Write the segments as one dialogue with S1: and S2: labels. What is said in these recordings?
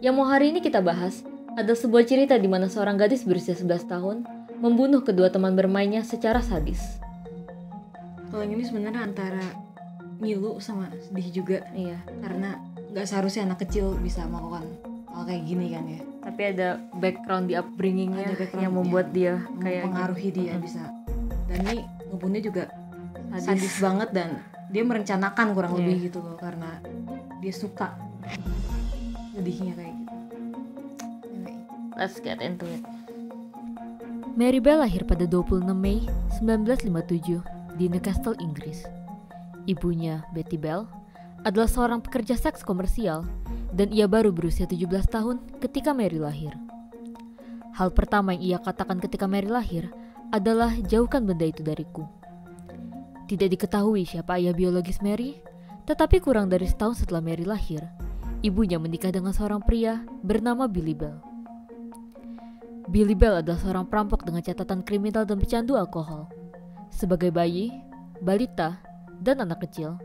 S1: Yang mau hari ini kita bahas ada sebuah cerita di mana seorang gadis berusia 11 tahun membunuh kedua teman bermainnya secara sadis.
S2: Kalau yang ini sebenarnya antara ngilu sama sedih juga.
S1: Iya.
S2: Karena nggak seharusnya anak kecil bisa melakukan hal kayak gini kan ya.
S1: Tapi ada background di upbringingnya
S2: Ada background
S1: yang membuat dia kayak
S2: mempengaruhi
S1: gitu.
S2: dia bisa. Dan ini ngebunuhnya juga sadis banget dan dia merencanakan kurang lebih gitu loh karena dia suka sedihnya kayak gitu. Anyway.
S1: Let's get into it. Mary Bell lahir pada 26 Mei 1957 di Newcastle, Inggris. Ibunya, Betty Bell, adalah seorang pekerja seks komersial dan ia baru berusia 17 tahun ketika Mary lahir. Hal pertama yang ia katakan ketika Mary lahir adalah jauhkan benda itu dariku. Tidak diketahui siapa ayah biologis Mary, tetapi kurang dari setahun setelah Mary lahir, ibunya menikah dengan seorang pria bernama Billy Bell. Billy Bell adalah seorang perampok dengan catatan kriminal dan pecandu alkohol. Sebagai bayi, balita, dan anak kecil,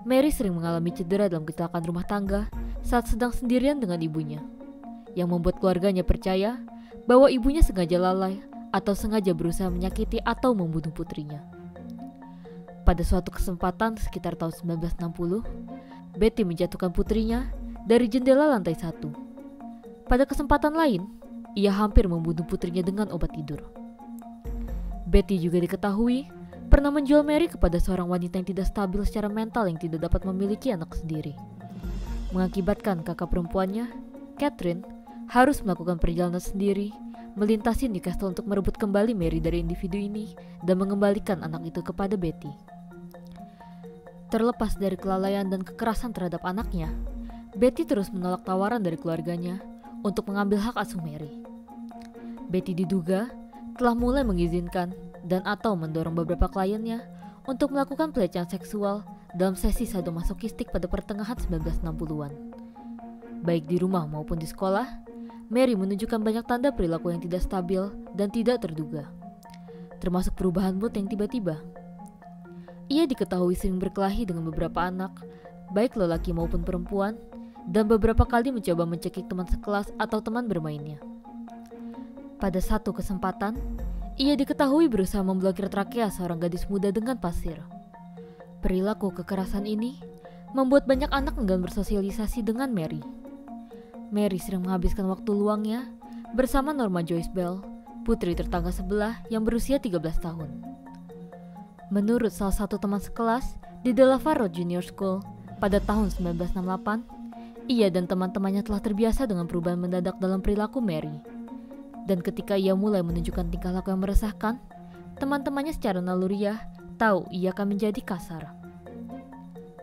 S1: Mary sering mengalami cedera dalam kecelakaan rumah tangga saat sedang sendirian dengan ibunya, yang membuat keluarganya percaya bahwa ibunya sengaja lalai atau sengaja berusaha menyakiti atau membunuh putrinya. Pada suatu kesempatan sekitar tahun 1960, Betty menjatuhkan putrinya dari jendela lantai 1. Pada kesempatan lain, ia hampir membunuh putrinya dengan obat tidur. Betty juga diketahui pernah menjual Mary kepada seorang wanita yang tidak stabil secara mental yang tidak dapat memiliki anak sendiri, mengakibatkan kakak perempuannya, Catherine, harus melakukan perjalanan sendiri melintasi Newcastle untuk merebut kembali Mary dari individu ini dan mengembalikan anak itu kepada Betty. Terlepas dari kelalaian dan kekerasan terhadap anaknya, Betty terus menolak tawaran dari keluarganya untuk mengambil hak asuh Mary. Betty diduga telah mulai mengizinkan dan atau mendorong beberapa kliennya untuk melakukan pelecehan seksual dalam sesi sadomasokistik pada pertengahan 1960-an. Baik di rumah maupun di sekolah, Mary menunjukkan banyak tanda perilaku yang tidak stabil dan tidak terduga, termasuk perubahan mood yang tiba-tiba. Ia diketahui sering berkelahi dengan beberapa anak, baik lelaki maupun perempuan, dan beberapa kali mencoba mencekik teman sekelas atau teman bermainnya. Pada satu kesempatan, ia diketahui berusaha memblokir trakea seorang gadis muda dengan pasir. Perilaku kekerasan ini membuat banyak anak enggan bersosialisasi dengan Mary. Mary sering menghabiskan waktu luangnya bersama Norma Joyce Bell, putri tetangga sebelah yang berusia 13 tahun. Menurut salah satu teman sekelas di Delaware Road Junior School pada tahun 1968, ia dan teman-temannya telah terbiasa dengan perubahan mendadak dalam perilaku Mary. Dan ketika ia mulai menunjukkan tingkah laku yang meresahkan, teman-temannya secara naluriah tahu ia akan menjadi kasar.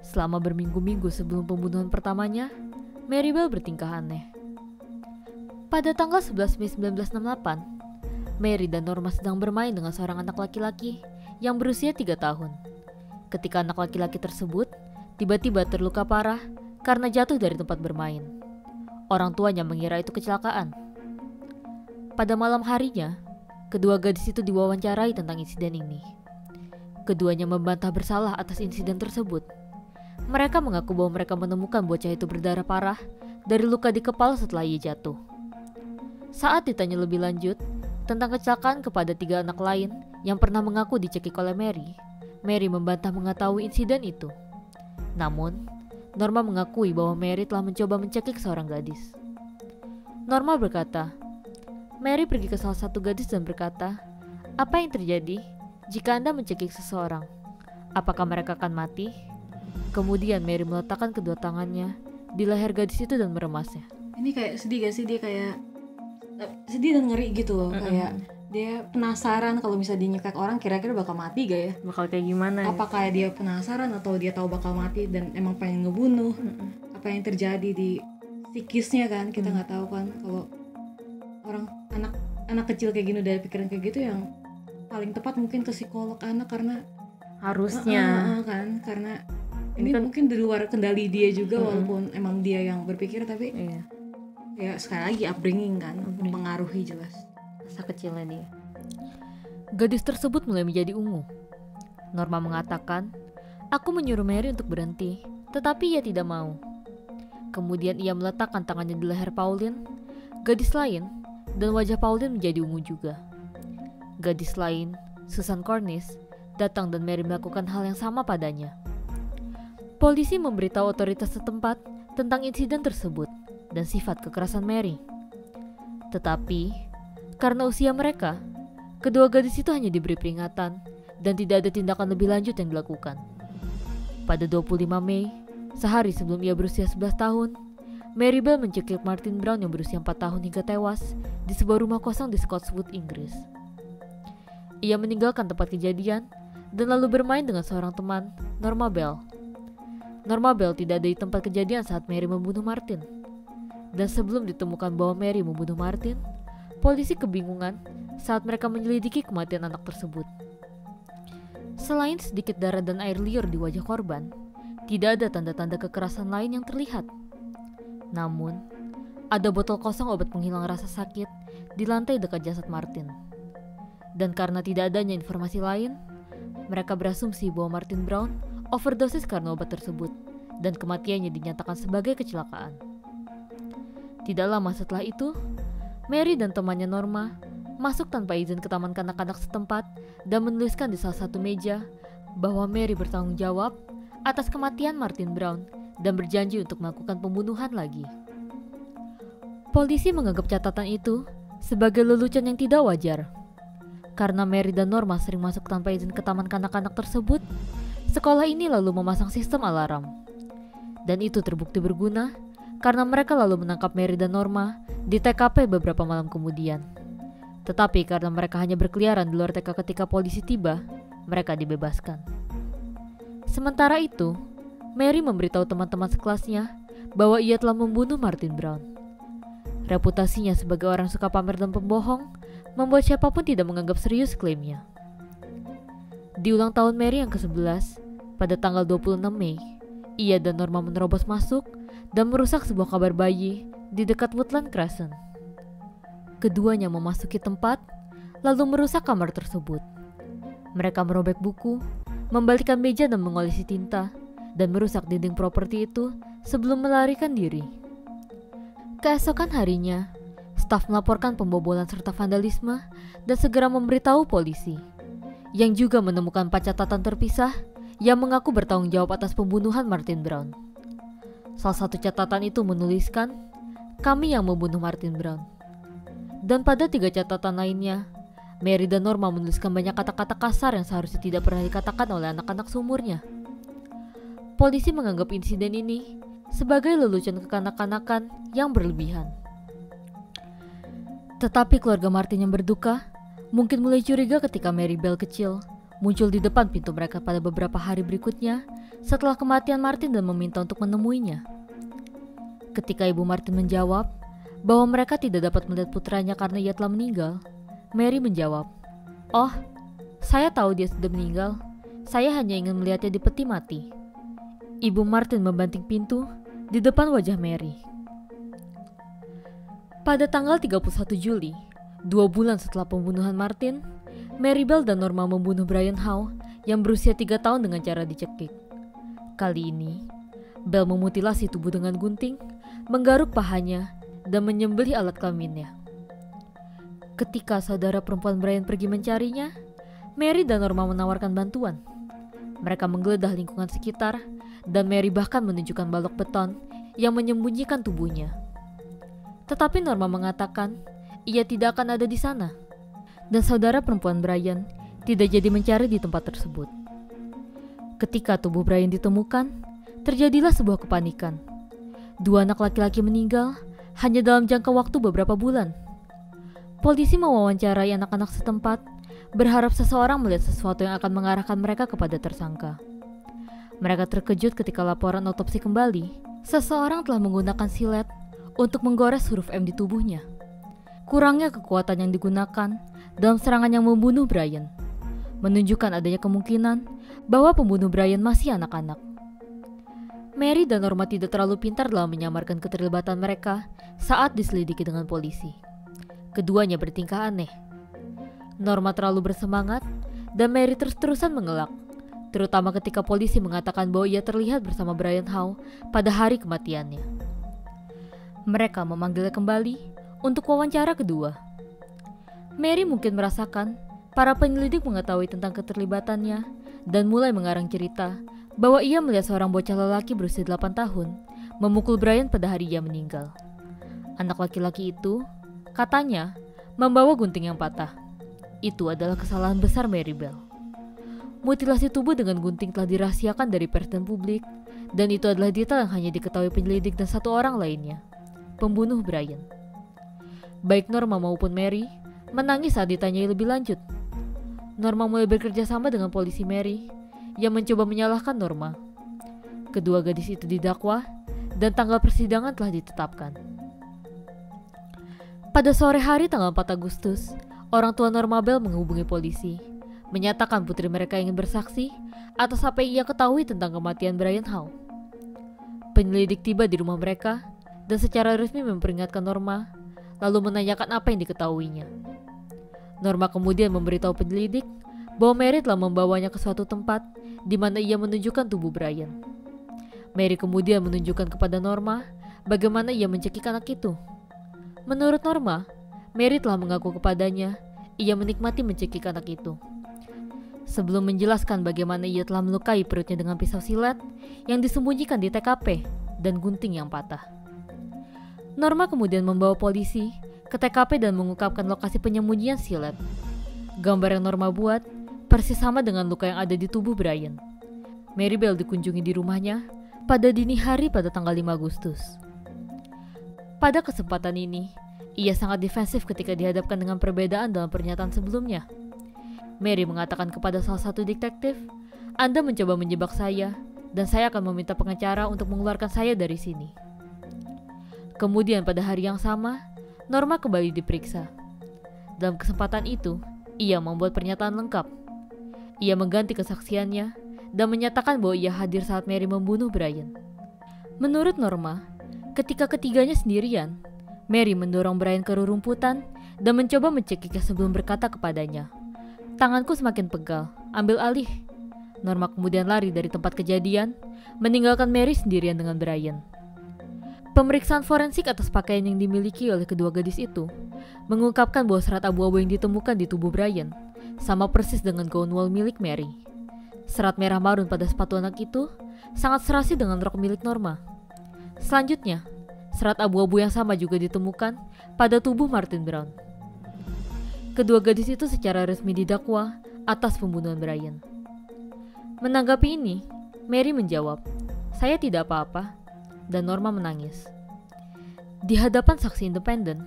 S1: Selama berminggu-minggu sebelum pembunuhan pertamanya, Mary Bell bertingkah aneh. Pada tanggal 11 Mei 1968, Mary dan Norma sedang bermain dengan seorang anak laki-laki yang berusia 3 tahun. Ketika anak laki-laki tersebut tiba-tiba terluka parah karena jatuh dari tempat bermain. Orang tuanya mengira itu kecelakaan. Pada malam harinya, kedua gadis itu diwawancarai tentang insiden ini. Keduanya membantah bersalah atas insiden tersebut. Mereka mengaku bahwa mereka menemukan bocah itu berdarah parah dari luka di kepala setelah ia jatuh. Saat ditanya lebih lanjut tentang kecelakaan kepada 3 anak lain yang pernah mengaku dicekik oleh Mary, Mary membantah mengetahui insiden itu. Namun, Norma mengakui bahwa Mary telah mencoba mencekik seorang gadis. Norma berkata, Mary pergi ke salah satu gadis dan berkata, "Apa yang terjadi jika Anda mencekik seseorang? Apakah mereka akan mati?" Kemudian Mary meletakkan kedua tangannya di leher gadis itu dan meremasnya.
S2: Ini kayak sedih gak sih? Dia kayak sedih dan ngeri gitu loh. Kayak dia penasaran kalau bisa dinyekek orang kira-kira bakal mati gak ya?
S1: Bakal kayak gimana?
S2: Apakah dia penasaran atau dia tahu bakal mati dan emang pengen ngebunuh? Apa yang terjadi di psikisnya kan? Kita nggak tahu kan kalau orang anak kecil kayak gini udah pikiran kayak gitu, yang paling tepat mungkin ke psikolog anak karena
S1: harusnya
S2: kan karena ini kan mungkin di luar kendali dia juga walaupun emang dia yang berpikir, tapi ya sekali lagi upbringing kan mempengaruhi jelas
S1: masa kecilnya dia. Gadis tersebut mulai menjadi ungu. Norma mengatakan, "Aku menyuruh Mary untuk berhenti, tetapi ia tidak mau." Kemudian ia meletakkan tangannya di leher Pauline, gadis lain, dan wajah Pauline menjadi ungu juga. Gadis lain, Susan Cornish, datang dan Mary melakukan hal yang sama padanya. Polisi memberitahu otoritas setempat tentang insiden tersebut dan sifat kekerasan Mary. Tetapi, karena usia mereka, kedua gadis itu hanya diberi peringatan dan tidak ada tindakan lebih lanjut yang dilakukan. Pada 25 Mei, sehari sebelum ia berusia 11 tahun, Mary Bell mencekik Martin Brown yang berusia 4 tahun hingga tewas di sebuah rumah kosong di Scottswood, Inggris. Ia meninggalkan tempat kejadian dan lalu bermain dengan seorang teman, Norma Bell. Norma Bell tidak ada di tempat kejadian saat Mary membunuh Martin. Dan sebelum ditemukan bahwa Mary membunuh Martin, polisi kebingungan saat mereka menyelidiki kematian anak tersebut. Selain sedikit darah dan air liur di wajah korban, tidak ada tanda-tanda kekerasan lain yang terlihat. Namun, ada botol kosong obat penghilang rasa sakit di lantai dekat jasad Martin. Dan karena tidak adanya informasi lain, mereka berasumsi bahwa Martin Brown overdosis karena obat tersebut dan kematiannya dinyatakan sebagai kecelakaan. Tidak lama setelah itu, Mary dan temannya Norma masuk tanpa izin ke taman kanak-kanak setempat dan menuliskan di salah satu meja bahwa Mary bertanggung jawab atas kematian Martin Brown dan berjanji untuk melakukan pembunuhan lagi. Polisi menganggap catatan itu sebagai lelucon yang tidak wajar. Karena Mary dan Norma sering masuk tanpa izin ke taman kanak-kanak tersebut, sekolah ini lalu memasang sistem alarm. Dan itu terbukti berguna karena mereka lalu menangkap Mary dan Norma di TKP beberapa malam kemudian. Tetapi karena mereka hanya berkeliaran di luar TK ketika polisi tiba, mereka dibebaskan. Sementara itu, Mary memberitahu teman-teman sekelasnya bahwa ia telah membunuh Martin Brown. Reputasinya sebagai orang suka pamer dan pembohong membuat siapapun tidak menganggap serius klaimnya. Di ulang tahun Mary yang ke-11, pada tanggal 26 Mei, ia dan Norma menerobos masuk dan merusak sebuah kamar bayi di dekat Woodland Crescent. Keduanya memasuki tempat, lalu merusak kamar tersebut. Mereka merobek buku, membalikkan meja dan mengolesi tinta, dan merusak dinding properti itu sebelum melarikan diri. Keesokan harinya, staf melaporkan pembobolan serta vandalisme dan segera memberitahu polisi, yang juga menemukan 4 catatan terpisah yang mengaku bertanggung jawab atas pembunuhan Martin Brown. Salah satu catatan itu menuliskan, "Kami yang membunuh Martin Brown." Dan pada 3 catatan lainnya, Mary dan Norma menuliskan banyak kata-kata kasar yang seharusnya tidak pernah dikatakan oleh anak-anak seumurnya. Polisi menganggap insiden ini sebagai lelucon kekanak-kanakan yang berlebihan. Tetapi keluarga Martin yang berduka mungkin mulai curiga ketika Mary Bell kecil muncul di depan pintu mereka pada beberapa hari berikutnya setelah kematian Martin dan meminta untuk menemuinya. Ketika ibu Martin menjawab bahwa mereka tidak dapat melihat putranya karena ia telah meninggal, Mary menjawab, "Oh, saya tahu dia sudah meninggal. Saya hanya ingin melihatnya di peti mati." Ibu Martin membanting pintu di depan wajah Mary. Pada tanggal 31 Juli, 2 bulan setelah pembunuhan Martin, Mary Bell dan Norma membunuh Brian Howe yang berusia 3 tahun dengan cara dicekik. Kali ini, Bell memutilasi tubuh dengan gunting, menggaruk pahanya, dan menyembelih alat kelaminnya. Ketika saudara perempuan Brian pergi mencarinya, Mary dan Norma menawarkan bantuan. Mereka menggeledah lingkungan sekitar, dan Mary bahkan menunjukkan balok beton yang menyembunyikan tubuhnya. Tetapi Norma mengatakan ia tidak akan ada di sana, dan saudara perempuan Brian tidak jadi mencari di tempat tersebut. Ketika tubuh Brian ditemukan, terjadilah sebuah kepanikan. 2 anak laki-laki meninggal hanya dalam jangka waktu beberapa bulan. Polisi mewawancarai anak-anak setempat, berharap seseorang melihat sesuatu yang akan mengarahkan mereka kepada tersangka. Mereka terkejut ketika laporan otopsi kembali. Seseorang telah menggunakan silet untuk menggores huruf M di tubuhnya. Kurangnya kekuatan yang digunakan dalam serangan yang membunuh Brian menunjukkan adanya kemungkinan bahwa pembunuh Brian masih anak-anak. Mary dan Norma tidak terlalu pintar dalam menyamarkan keterlibatan mereka saat diselidiki dengan polisi. Keduanya bertingkah aneh. Norma terlalu bersemangat dan Mary terus-terusan mengelak, terutama ketika polisi mengatakan bahwa ia terlihat bersama Brian Howe pada hari kematiannya. Mereka memanggilnya kembali untuk wawancara kedua. Mary mungkin merasakan para penyelidik mengetahui tentang keterlibatannya dan mulai mengarang cerita bahwa ia melihat seorang bocah lelaki berusia 8 tahun memukul Brian pada hari ia meninggal. Anak laki-laki itu, katanya, membawa gunting yang patah. Itu adalah kesalahan besar Mary Bell. Mutilasi tubuh dengan gunting telah dirahasiakan dari pers dan publik, dan itu adalah detail yang hanya diketahui penyelidik dan satu orang lainnya, pembunuh Brian. Baik Norma maupun Mary menangis saat ditanyai lebih lanjut. Norma mulai bekerja sama dengan polisi Mary yang mencoba menyalahkan Norma. Kedua gadis itu didakwa dan tanggal persidangan telah ditetapkan. Pada sore hari tanggal 4 Agustus, orang tua Norma Bell menghubungi polisi, menyatakan putri mereka ingin bersaksi atas apa yang ia ketahui tentang kematian Brian Howe. Penyelidik tiba di rumah mereka dan secara resmi memperingatkan Norma, lalu menanyakan apa yang diketahuinya. Norma kemudian memberitahu penyelidik bahwa Mary telah membawanya ke suatu tempat di mana ia menunjukkan tubuh Brian. Mary kemudian menunjukkan kepada Norma bagaimana ia mencekik anak itu. Menurut Norma, Mary telah mengaku kepadanya ia menikmati mencekik anak itu. Sebelum menjelaskan bagaimana ia telah melukai perutnya dengan pisau silet yang disembunyikan di TKP dan gunting yang patah. Norma kemudian membawa polisi ke TKP dan mengungkapkan lokasi penyembunyian silet. Gambar yang Norma buat persis sama dengan luka yang ada di tubuh Brian. Mary Bell dikunjungi di rumahnya pada dini hari pada tanggal 5 Agustus. Pada kesempatan ini, ia sangat defensif ketika dihadapkan dengan perbedaan dalam pernyataan sebelumnya. Mary mengatakan kepada salah satu detektif, "Anda mencoba menjebak saya, dan saya akan meminta pengacara untuk mengeluarkan saya dari sini." Kemudian pada hari yang sama, Norma kembali diperiksa. Dalam kesempatan itu, ia membuat pernyataan lengkap. Ia mengganti kesaksiannya dan menyatakan bahwa ia hadir saat Mary membunuh Brian. Menurut Norma, ketika ketiganya sendirian, Mary mendorong Brian ke rerumputan dan mencoba mencekiknya sebelum berkata kepadanya, "Tanganku semakin pegal, ambil alih." Norma kemudian lari dari tempat kejadian, meninggalkan Mary sendirian dengan Brian. Pemeriksaan forensik atas pakaian yang dimiliki oleh kedua gadis itu mengungkapkan bahwa serat abu-abu yang ditemukan di tubuh Brian sama persis dengan gaun wol milik Mary. Serat merah marun pada sepatu anak itu sangat serasi dengan rok milik Norma. Selanjutnya, serat abu-abu yang sama juga ditemukan pada tubuh Martin Brown. Kedua gadis itu secara resmi didakwa atas pembunuhan Brian. Menanggapi ini, Mary menjawab, "Saya tidak apa-apa," dan Norma menangis. Di hadapan saksi independen,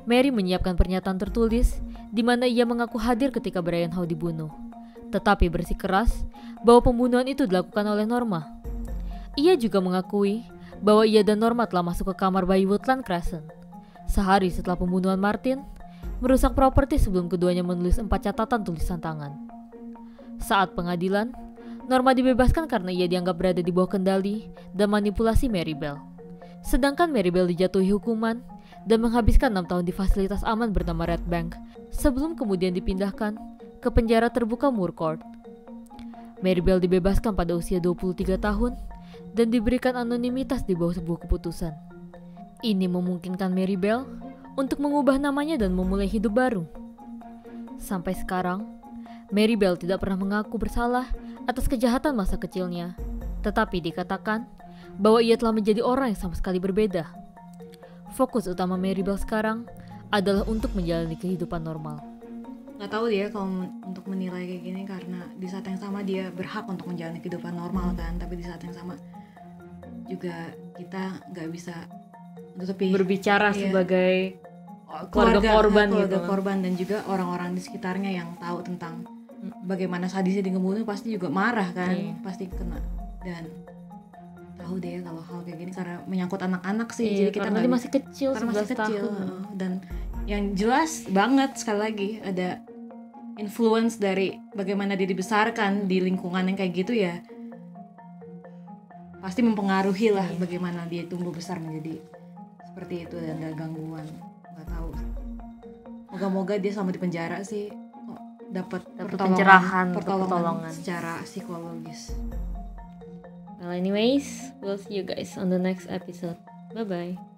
S1: Mary menyiapkan pernyataan tertulis di mana ia mengaku hadir ketika Brian Howe dibunuh, tetapi bersikeras bahwa pembunuhan itu dilakukan oleh Norma. Ia juga mengakui bahwa ia dan Norma telah masuk ke kamar bayi Woodland Crescent sehari setelah pembunuhan Martin, merusak properti sebelum keduanya menulis 4 catatan tulisan tangan. Saat pengadilan, Norma dibebaskan karena ia dianggap berada di bawah kendali dan manipulasi Mary Bell. Sedangkan Mary Bell dijatuhi hukuman dan menghabiskan 6 tahun di fasilitas aman bernama Red Bank sebelum kemudian dipindahkan ke penjara terbuka Moor Court. Mary Bell dibebaskan pada usia 23 tahun dan diberikan anonimitas di bawah sebuah keputusan. Ini memungkinkan Mary Bell untuk mengubah namanya dan memulai hidup baru. Sampai sekarang, Mary Bell tidak pernah mengaku bersalah atas kejahatan masa kecilnya, tetapi dikatakan bahwa ia telah menjadi orang yang sama sekali berbeda. Fokus utama Mary Bell sekarang adalah untuk menjalani kehidupan normal.
S2: Nggak tahu dia kalau untuk menilai kayak gini, karena di saat yang sama dia berhak untuk menjalani kehidupan normal kan, tapi di saat yang sama juga kita nggak bisa menutupi
S1: Berbicara
S2: iya,
S1: sebagai
S2: keluarga
S1: korban
S2: keluarga
S1: gitu.
S2: korban dan juga orang-orang di sekitarnya yang tahu tentang bagaimana sadisnya dia ngebunuh pasti juga marah kan,
S1: Iya.
S2: pasti kena. Dan tahu deh kalau hal kayak gini karena menyangkut anak-anak sih,
S1: Iya,
S2: jadi kita
S1: karena
S2: nggak
S1: dia
S2: bisa-
S1: masih kecil,
S2: karena masih
S1: 11
S2: kecil.
S1: tahun.
S2: Dan yang jelas banget sekali lagi ada influence dari bagaimana dia dibesarkan di lingkungan yang kayak gitu ya, pasti mempengaruhi lah bagaimana dia tumbuh besar menjadi seperti itu dan ada gangguan. Nggak tahu, moga-moga dia selama di penjara sih dapat
S1: pencerahan,
S2: pertolongan secara psikologis.
S1: Well, anyways, we'll see you guys on the next episode. Bye-bye.